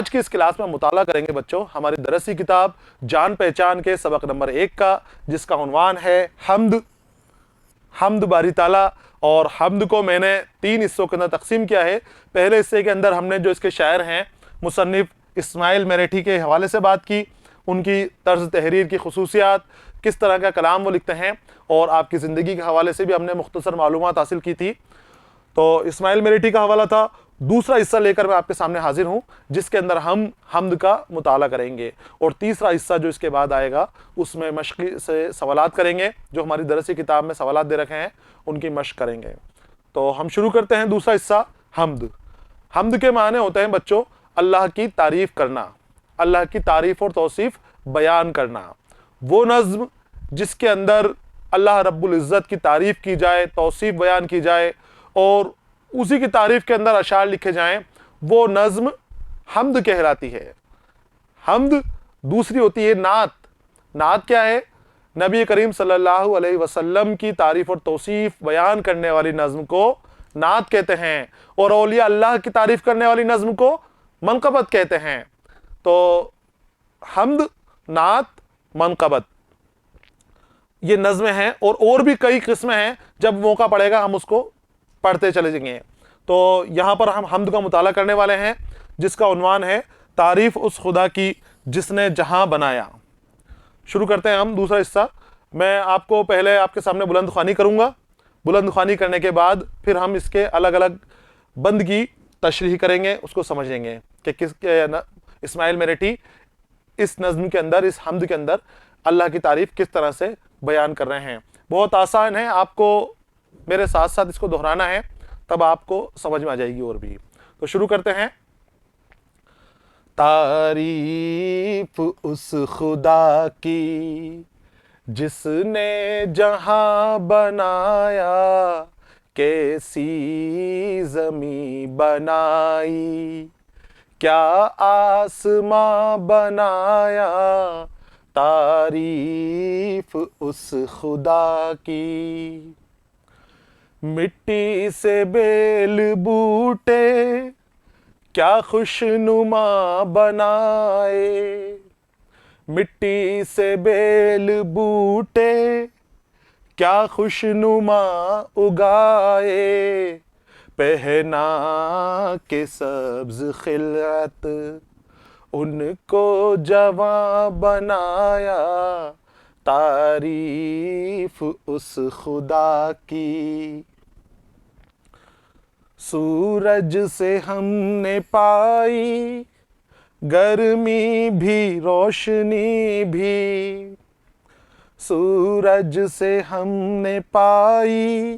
آج کی اس کلاس میں مطالعہ کریں گے بچوں ہماری درسی کتاب جان پہچان کے سبق نمبر 1 کا، جس کا عنوان ہے حمد۔ حمد باری تعالیٰ، اور حمد کو میں نے 3 حصوں کے اندر تقسیم کیا ہے۔ پہلے حصے کے اندر ہم نے جو اس کے شاعر ہیں مصنف اسماعیل میرٹھی کے حوالے سے بات کی، ان کی طرز تحریر کی خصوصیات، کس طرح کا کلام وہ لکھتے ہیں، اور آپ کی زندگی کے حوالے سے بھی ہم نے مختصر معلومات حاصل کی تھی۔ تو اسماعیل میرٹھی کا حوالہ تھا۔ دوسرا حصہ لے کر میں آپ کے سامنے حاضر ہوں، جس کے اندر ہم حمد کا مطالعہ کریں گے، اور تیسرا حصہ جو اس کے بعد آئے گا اس میں مشق سے سوالات کریں گے، جو ہماری درسی کتاب میں سوالات دے رکھے ہیں ان کی مشق کریں گے۔ تو ہم شروع کرتے ہیں دوسرا حصہ، حمد۔ حمد کے معنی ہوتے ہیں بچوں اللہ کی تعریف کرنا، اللہ کی تعریف اور توصیف بیان کرنا۔ وہ نظم جس کے اندر اللہ رب العزت کی تعریف کی جائے، توصیف بیان کی جائے، اور اسی کی تعریف کے اندر اشعار لکھے جائیں، وہ نظم حمد کہلاتی ہے۔ حمد دوسری ہوتی ہے نعت۔ نعت کیا ہے؟ نبی کریم صلی اللہ علیہ وسلم کی تعریف اور توصیف بیان کرنے والی نظم کو نعت کہتے ہیں، اور اولیاء اللہ کی تعریف کرنے والی نظم کو منقبت کہتے ہیں۔ تو حمد، نعت، منقبت، یہ نظمیں ہیں، اور بھی کئی قسمیں ہیں، جب موقع پڑے گا ہم اس کو پڑھتے چلے جائیں گے۔ تو یہاں پر ہم حمد کا مطالعہ کرنے والے ہیں، جس کا عنوان ہے تعریف اس خدا کی جس نے جہاں بنایا۔ شروع کرتے ہیں ہم دوسرا حصہ۔ میں آپ کو پہلے آپ کے سامنے بلند خوانی کروں گا، بلند خوانی کرنے کے بعد پھر ہم اس کے الگ الگ بند کی تشریح کریں گے، اس کو سمجھیں گے کہ کس اسماعیل میرٹھی اس نظم کے اندر، اس حمد کے اندر اللہ کی تعریف کس طرح سے بیان کر رہے ہیں۔ بہت آسان ہے، آپ کو میرے ساتھ ساتھ اس کو دہرانا ہے، تب آپ کو سمجھ میں آ جائے گی اور بھی۔ تو شروع کرتے ہیں۔ تعریف اس خدا کی جس نے جہاں بنایا، کیسی زمین بنائی، کیا آسماں بنایا، تعریف اس خدا کی۔ مٹی سے بیل بوٹے کیا خوشنما بنائے، مٹی سے بیل بوٹے کیا خوشنما اگائے، پہنا کے سبز خلعت ان کو جواں بنایا، تعریف اس خدا کی۔ سورج سے ہم نے پائی گرمی بھی روشنی بھی، سورج سے ہم نے پائی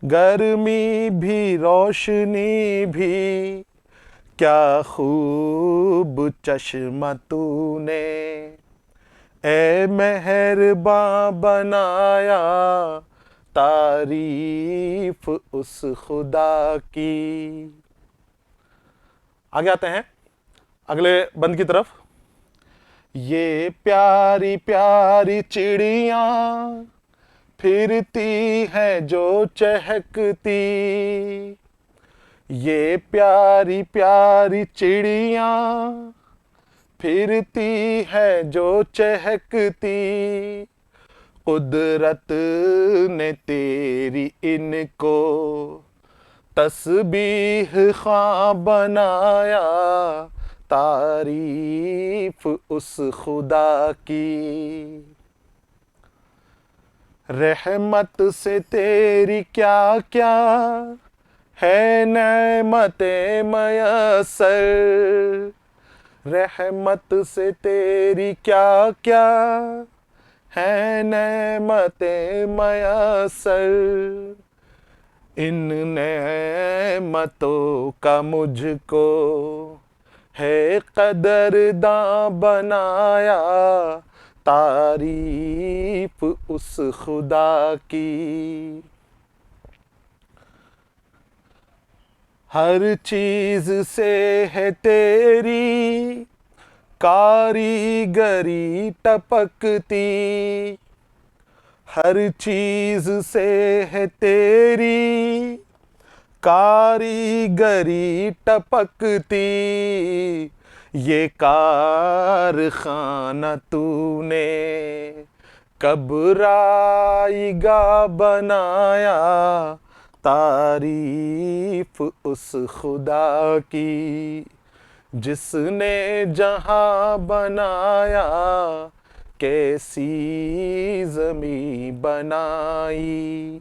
گرمی بھی روشنی بھی، کیا خوب چشمہ تو نے اے مہرباں بنایا، تعریف اس خدا کی۔ آگے آتے ہیں اگلے بند کی طرف۔ یہ پیاری پیاری چڑیاں پھرتی ہیں جو چہکتی، یہ پیاری پیاری چڑیاں پھرتی ہے جو چہکتی، قدرت نے تیری ان کو تسبیح خواں بنایا، تعریف اس خدا کی۔ رحمت سے تیری کیا کیا ہے نعمت میسر، رحمت سے تیری کیا کیا ہے نعمت میسر، ان نعمتوں کا مجھ کو ہے قدرداں بنایا، تعریف اس خدا کی۔ ہر چیز سے ہے تیری کاریگری ٹپکتی، ہر چیز سے ہے تیری کاریگری ٹپکتی، یہ کارخانہ تو نے کب رائے گا بنایا، تعریف اس خدا کی جس نے جہاں بنایا، کیسی زمیں بنائی،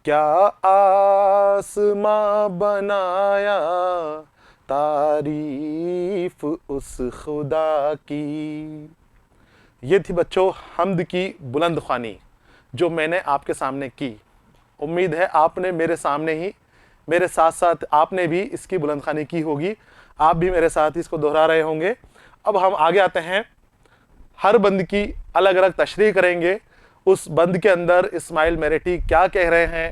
کیا آسماں بنایا، تعریف اس خدا کی۔ یہ تھی بچوں حمد کی بلند خوانی جو میں نے آپ کے سامنے کی۔ امید ہے آپ نے میرے سامنے ہی میرے ساتھ ساتھ آپ نے بھی اس کی بلند خوانی کی ہوگی، آپ بھی میرے ساتھ اس کو دہرا رہے ہوں گے۔ اب ہم آگے آتے ہیں، ہر بند کی الگ الگ تشریح کریں گے، اس بند کے اندر اسماعیل میرٹھی کیا کہہ رہے ہیں،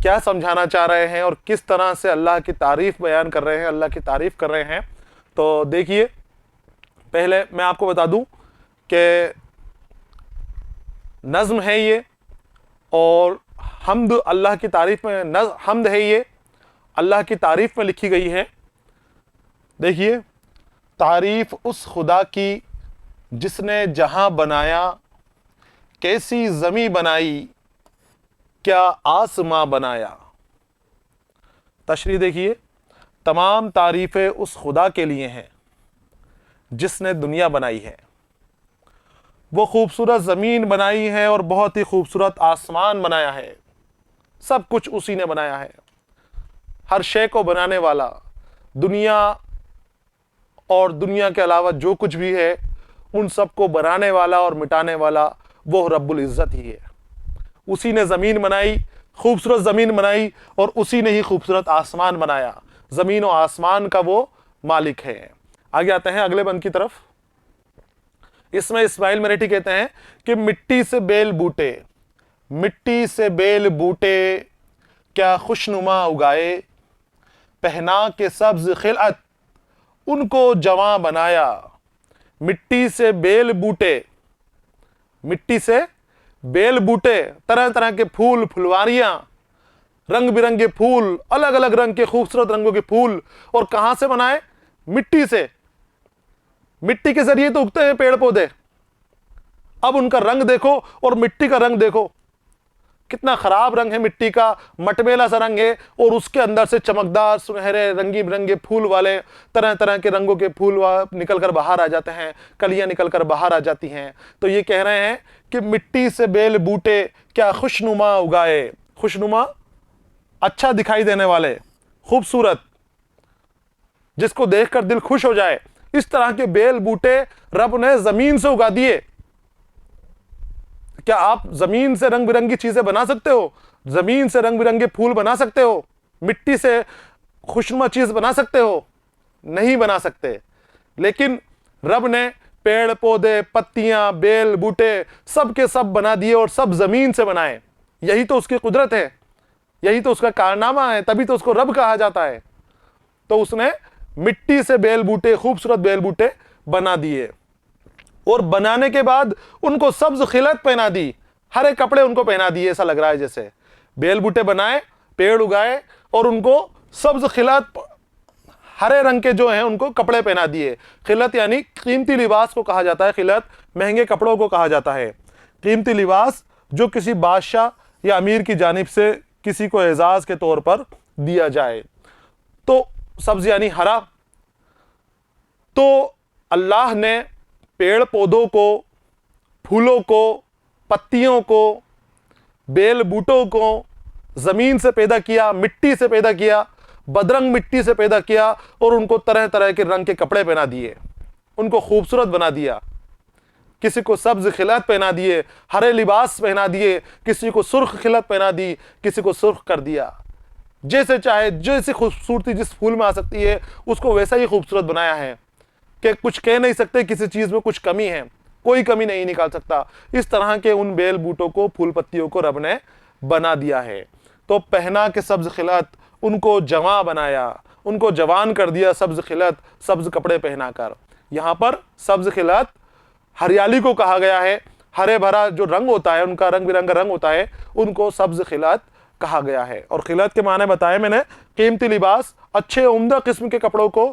کیا سمجھانا چاہ رہے ہیں، اور کس طرح سے اللہ کی تعریف بیان کر رہے ہیں، اللہ کی تعریف کر رہے ہیں۔ تو دیکھیے، پہلے میں آپ کو بتا دوں کہ نظم ہے یہ، اور حمد اللہ کی تعریف میں، حمد ہے یہ اللہ کی تعریف میں لکھی گئی ہے۔ دیکھیے، تعریف اس خدا کی جس نے جہاں بنایا، کیسی زمیں بنائی، کیا آسماں بنایا۔ تشریح دیکھیے، تمام تعریفیں اس خدا کے لیے ہیں جس نے دنیا بنائی ہے، وہ خوبصورت زمین بنائی ہے اور بہت ہی خوبصورت آسمان بنایا ہے، سب کچھ اسی نے بنایا ہے۔ ہر شے کو بنانے والا، دنیا اور دنیا کے علاوہ جو کچھ بھی ہے ان سب کو بنانے والا اور مٹانے والا وہ رب العزت ہی ہے۔ اسی نے زمین بنائی، خوبصورت زمین بنائی، اور اسی نے ہی خوبصورت آسمان بنایا۔ زمین و آسمان کا وہ مالک ہے۔ آگے آتے ہیں اگلے بند کی طرف۔ اس میں اسماعیل میرٹھی کہتے ہیں کہ مٹی سے بیل بوٹے، مٹی سے بیل بوٹے کیا خوشنما اگائے، پہنا کے سبز خلعت ان کو جواں بنایا۔ مٹی سے بیل بوٹے، مٹی سے بیل بوٹے، طرح طرح کے پھول پھلواریاں، رنگ برنگے پھول، الگ الگ رنگ کے خوبصورت رنگوں کے پھول، اور کہاں سے بنائے؟ مٹی سے۔ مٹی کے ذریعے تو اگتے ہیں پیڑ پودے، اب ان کا رنگ دیکھو اور مٹی کا رنگ دیکھو، کتنا خراب رنگ ہے مٹی کا، مٹمیلا سا رنگ ہے، اور اس کے اندر سے چمکدار سنہرے رنگی برنگے پھول والے طرح طرح کے رنگوں کے پھول نکل کر باہر آ جاتے ہیں، کلیاں نکل کر باہر آ جاتی ہیں۔ تو یہ کہہ رہے ہیں کہ مٹی سے بیل بوٹے کیا خوشنما اگائے، خوشنما اچھا دکھائی دینے والے، خوبصورت، جس کو دیکھ کر دل خوش ہو جائے، اس طرح کے بیل بوٹے رب نے زمین سے اگا دیے۔ کیا آپ زمین سے رنگ برنگی چیزیں بنا سکتے ہو؟ زمین سے رنگ برنگے پھول بنا سکتے ہو؟ مٹی سے خوشنما چیز بنا سکتے ہو؟ نہیں بنا سکتے۔ لیکن رب نے پیڑ پودے، پتیاں، بیل بوٹے سب کے سب بنا دیے، اور سب زمین سے بنائے۔ یہی تو اس کی قدرت ہے، یہی تو اس کا کارنامہ ہے، تبھی تو اس کو رب کہا جاتا ہے۔ تو اس نے مٹی سے بیل بوٹے، خوبصورت بیل بوٹے بنا دیے، اور بنانے کے بعد ان کو سبز خلعت پہنا دی، ہرے کپڑے ان کو پہنا دیے۔ ایسا لگ رہا ہے جیسے بیل بوٹے بنائے، پیڑ اگائے، اور ان کو سبز خلعت، ہرے رنگ کے جو ہیں ان کو کپڑے پہنا دیے۔ خلعت یعنی قیمتی لباس کو کہا جاتا ہے، خلعت مہنگے کپڑوں کو کہا جاتا ہے، قیمتی لباس جو کسی بادشاہ یا امیر کی جانب سے کسی کو اعزاز کے طور پر دیا جائے۔ تو سبز یعنی ہرا۔ تو اللہ نے پیڑ پودوں کو، پھولوں کو، پتیوں کو، بیل بوٹوں کو زمین سے پیدا کیا، مٹی سے پیدا کیا، بدرنگ مٹی سے پیدا کیا، اور ان کو طرح طرح کے رنگ کے کپڑے پہنا دیے، ان کو خوبصورت بنا دیا۔ کسی کو سبز خلعت پہنا دیے، ہرے لباس پہنا دیے، کسی کو سرخ خلعت پہنا دی، کسی کو سرخ کر دیا۔ جیسے چاہے، جیسی خوبصورتی جس پھول میں آ سکتی ہے اس کو ویسا ہی خوبصورت بنایا ہے کہ کچھ کہہ نہیں سکتے کسی چیز میں کچھ کمی ہے، کوئی کمی نہیں نکال سکتا۔ اس طرح کے ان بیل بوٹوں کو، پھول پتیوں کو رب نے بنا دیا ہے۔ تو پہنا کے سبز خلعت ان کو جواں بنایا، ان کو جوان کر دیا، سبز خلعت، سبز کپڑے پہنا کر۔ یہاں پر سبز خلعت ہریالی کو کہا گیا ہے، ہرے بھرا جو رنگ ہوتا ہے، ان کا رنگ برنگا رنگ ہوتا ہے، ان کو سبز خلعت کہا گیا ہے۔ اور خلعت کے معنی بتائے میں نے، قیمتی لباس، اچھے عمدہ قسم کے کپڑوں کو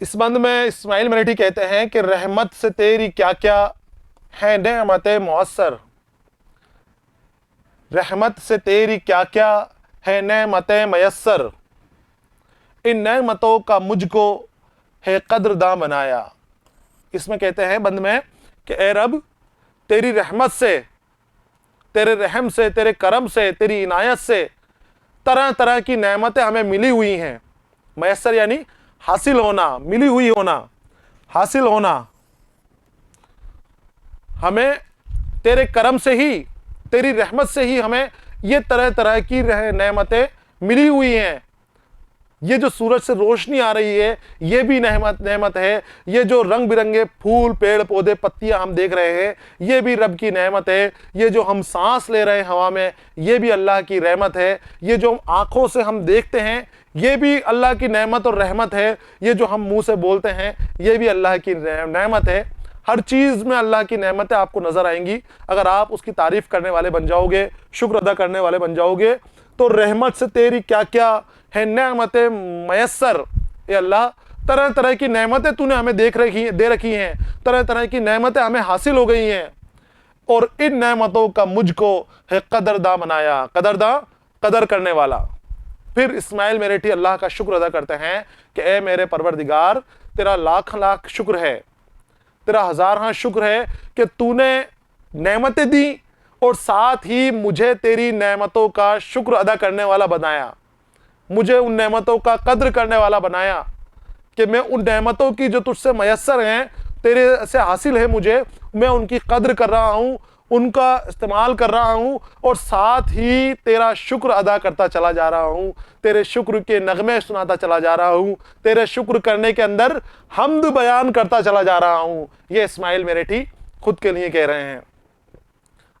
اس بند میں اسماعیل مریٹھی کہتے ہیں کہ رحمت سے تیری کیا کیا ہے نعمت مؤثر، رحمت سے تیری کیا کیا ہے نعمت میسر، ان نعمتوں کا مجھ کو ہے قدرداں بنایا۔ اس میں کہتے ہیں بند میں کہ اے رب تیری رحمت سے، تیرے رحم سے، تیرے کرم سے، تیری عنایت سے طرح طرح کی نعمتیں ہمیں ملی ہوئی ہیں۔ میسر یعنی حاصل ہونا، ملی ہوئی ہونا، حاصل ہونا۔ ہمیں تیرے کرم سے ہی، تیری رحمت سے ہی ہمیں یہ طرح طرح کی نعمتیں ملی ہوئی ہیں۔ یہ جو سورج سے روشنی آ رہی ہے یہ بھی نعمت ہے، یہ جو رنگ برنگے پھول، پیڑ پودے، پتیاں ہم دیکھ رہے ہیں یہ بھی رب کی نعمت ہے، یہ جو ہم سانس لے رہے ہیں ہوا میں یہ بھی اللہ کی رحمت ہے، یہ جو آنکھوں سے ہم دیکھتے ہیں یہ بھی اللہ کی نعمت اور رحمت ہے، یہ جو ہم منہ سے بولتے ہیں یہ بھی اللہ کی نعمت ہے۔ ہر چیز میں اللہ کی نعمتیں آپ کو نظر آئیں گی اگر آپ اس کی تعریف کرنے والے بن جاؤ گے، شکر ادا کرنے والے بن جاؤ گے۔ تو رحمت سے تیری کیا کیا ہے نعمت میسر، اے اللہ طرح طرح کی نعمتیں تو نے ہمیں دے رکھی ہیں، طرح طرح کی نعمتیں ہمیں حاصل ہو گئی ہیں، اور ان نعمتوں کا مجھ کو ہے قدرداں بنایا، قدرداں قدر کرنے والا۔ پھر اسماعیل مریٹھی اللہ کا شکر ادا کرتے ہیں کہ اے میرے پروردگار تیرا لاکھ لاکھ شکر ہے، تیرا ہزارہاں شکر ہے کہ تو نے نعمتیں دی اور ساتھ ہی مجھے تیری نعمتوں کا شکر ادا کرنے والا بنایا، مجھے ان نعمتوں کا قدر کرنے والا بنایا کہ میں ان نعمتوں کی جو تجھ سے میسر ہیں، تیرے سے حاصل ہے مجھے، میں ان کی قدر کر رہا ہوں، ان کا استعمال کر رہا ہوں، اور ساتھ ہی تیرا شکر ادا کرتا چلا جا رہا ہوں، تیرے شکر کے نغمے سناتا چلا جا رہا ہوں، تیرے شکر کرنے کے اندر حمد بیان کرتا چلا جا رہا ہوں۔ یہ اسماعیل مریٹھی خود کے لیے کہہ رہے ہیں۔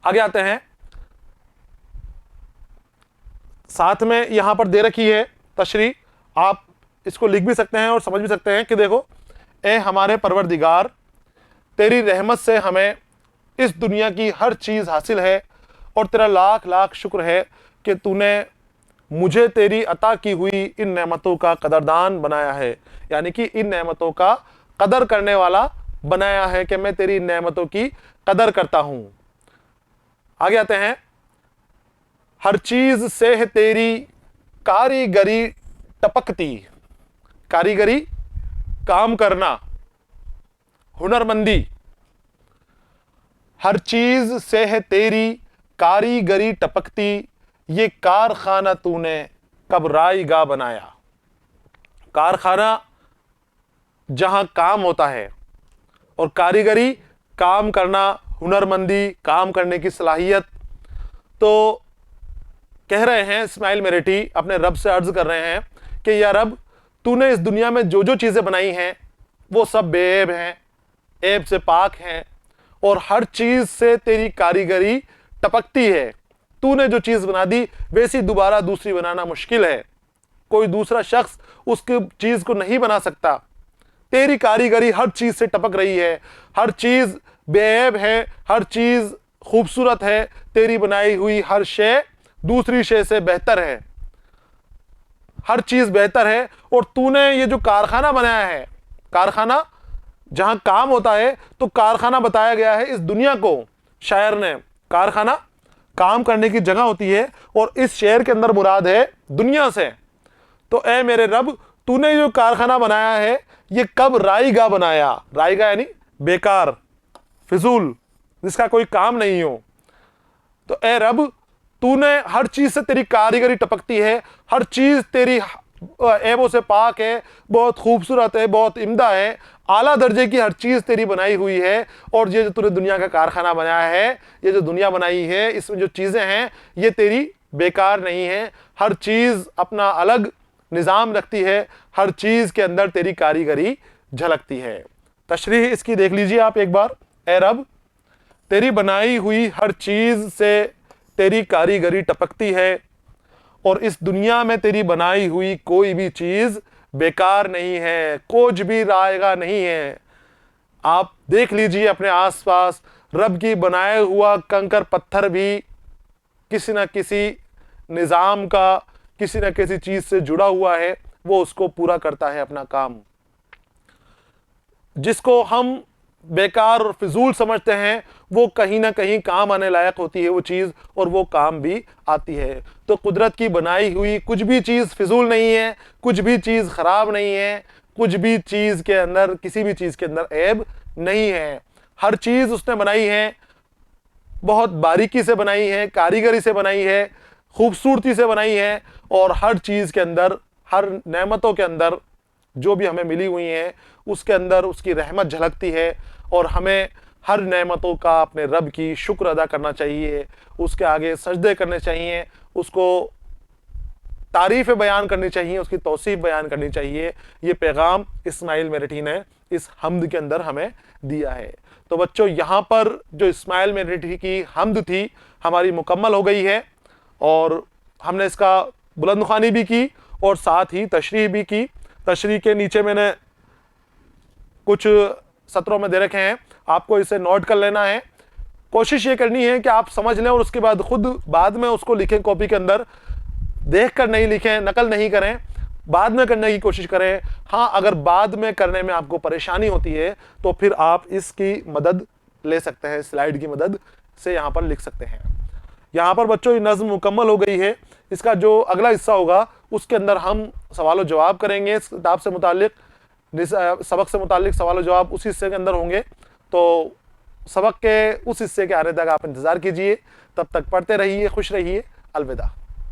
آگے آتے ہیں، ساتھ میں یہاں پر دے رکھی ہے تشریح، آپ اس کو لکھ بھی سکتے ہیں اور سمجھ بھی سکتے ہیں کہ دیکھو، اے ہمارے پروردگار تیری رحمت سے ہمیں اس دنیا کی ہر چیز حاصل ہے، اور تیرا لاکھ لاکھ شکر ہے کہ تو نے مجھے تیری عطا کی ہوئی ان نعمتوں کا قدردان بنایا ہے، یعنی کہ ان نعمتوں کا قدر کرنے والا بنایا ہے کہ میں تیری نعمتوں کی قدر کرتا ہوں۔ آگے آتے ہیں، ہر چیز سے ہے تیری کاریگری ٹپکتی، کاریگری کام کرنا، ہنرمندی، ہر چیز سے ہے تیری کاریگری ٹپکتی، یہ کارخانہ تو نے کب رائے گاہ بنایا۔ کارخانہ جہاں کام ہوتا ہے، اور کاریگری کام کرنا، ہنرمندی کام کرنے کی صلاحیت، تو کہہ رہے ہیں اسماعیل مریٹھی اپنے رب سے عرض کر رہے ہیں کہ یا رب تو نے اس دنیا میں جو جو چیزیں بنائی ہیں وہ سب بے عیب ہیں، عیب سے پاک ہیں، اور ہر چیز سے تیری کاریگری ٹپکتی ہے۔ تو نے جو چیز بنا دی ویسی دوبارہ دوسری بنانا مشکل ہے، کوئی دوسرا شخص اس کی چیز کو نہیں بنا سکتا۔ تیری کاریگری ہر چیز سے ٹپک رہی ہے، ہر چیز بے عیب ہے، ہر چیز خوبصورت ہے، تیری بنائی ہوئی ہر شے دوسری شے سے بہتر ہے، ہر چیز بہتر ہے۔ اور تو نے یہ جو کارخانہ بنایا ہے، کارخانہ جہاں کام ہوتا ہے، تو کارخانہ بتایا گیا ہے اس دنیا کو شاعر نے، کارخانہ کام کرنے کی جگہ ہوتی ہے، اور اس شعر کے اندر مراد ہے دنیا سے۔ تو اے میرے رب تو نے جو کارخانہ بنایا ہے یہ کب رائے گاہ بنایا، رائے گاہ یعنی بیکار، فضول، جس کا کوئی کام نہیں ہو۔ تو اے رب تو نے ہر چیز سے تیری کاریگری ٹپکتی ہے، ہر چیز تیری عیبوں سے پاک ہے، بہت خوبصورت ہے، بہت عمدہ ہے، اعلیٰ درجے کی ہر چیز تیری بنائی ہوئی ہے۔ اور یہ جو تو نے دنیا کا کارخانہ بنایا ہے، یہ جو دنیا بنائی ہے، اس میں جو چیزیں ہیں یہ تیری بیکار نہیں ہیں، ہر چیز اپنا الگ نظام رکھتی ہے، ہر چیز کے اندر تیری کاریگری جھلکتی ہے۔ تشریح اس کی دیکھ لیجئے آپ ایک بار، اے رب تیری بنائی ہوئی ہر چیز سے تیری کاریگری ٹپکتی ہے، اور اس دنیا میں تیری بنائی ہوئی کوئی بھی چیز بیکار نہیں ہے، کچھ بھی رائے گاہ نہیں ہے۔ آپ دیکھ لیجئے اپنے آس پاس، رب کی بنائے ہوا کنکر پتھر بھی کسی نہ کسی نظام کا، کسی نہ کسی چیز سے جڑا ہوا ہے، وہ اس کو پورا کرتا ہے اپنا کام۔ جس کو ہم بیکار اور فضول سمجھتے ہیں وہ کہیں نہ کہیں کام آنے لائق ہوتی ہے وہ چیز، اور وہ کام بھی آتی ہے۔ تو قدرت کی بنائی ہوئی کچھ بھی چیز فضول نہیں ہے، کچھ بھی چیز خراب نہیں ہے، کچھ بھی چیز کے اندر، کسی بھی چیز کے اندر عیب نہیں ہے۔ ہر چیز اس نے بنائی ہے، بہت باریکی سے بنائی ہے، کاریگری سے بنائی ہے، خوبصورتی سے بنائی ہے، اور ہر چیز کے اندر، ہر نعمتوں کے اندر جو بھی ہمیں ملی ہوئی ہیں اس کے اندر اس کی رحمت جھلکتی ہے، اور ہمیں ہر نعمتوں کا اپنے رب کی شکر ادا کرنا چاہیے، اس کے آگے سجدے کرنے چاہیے، اس کو تعریف بیان کرنی چاہیے، اس کی توصیف بیان کرنی چاہیے۔ یہ پیغام اسماعیل میرٹھی نے اس حمد کے اندر ہمیں دیا ہے۔ تو بچوں یہاں پر جو اسماعیل میرٹھی کی حمد تھی ہماری مکمل ہو گئی ہے، اور ہم نے اس کا بلند خوانی بھی کی اور ساتھ ہی تشریح بھی کی۔ تشریح کے نیچے میں نے کچھ سطروں میں دے رکھے ہیں، آپ کو اسے نوٹ کر لینا ہے۔ کوشش یہ کرنی ہے کہ آپ سمجھ لیں اور اس کے بعد خود بعد میں اس کو لکھیں کاپی کے اندر، دیکھ کر نہیں لکھیں، نقل نہیں کریں، بعد میں کرنے کی کوشش کریں۔ ہاں اگر بعد میں کرنے میں آپ کو پریشانی ہوتی ہے تو پھر آپ اس کی مدد لے سکتے ہیں، سلائیڈ کی مدد سے یہاں پر لکھ سکتے ہیں۔ یہاں پر بچوں یہ نظم مکمل ہو گئی ہے۔ اس کا جو اگلا حصہ ہوگا اس کے اندر ہم سوال و جواب کریں گے، اس کتاب سے متعلق، سبق سے متعلق سوال و جواب اس حصے کے اندر ہوں گے۔ تو سبق کے اس حصے کے آنے تک آپ انتظار کیجئے، تب تک پڑھتے رہیے، خوش رہیے، الوداع۔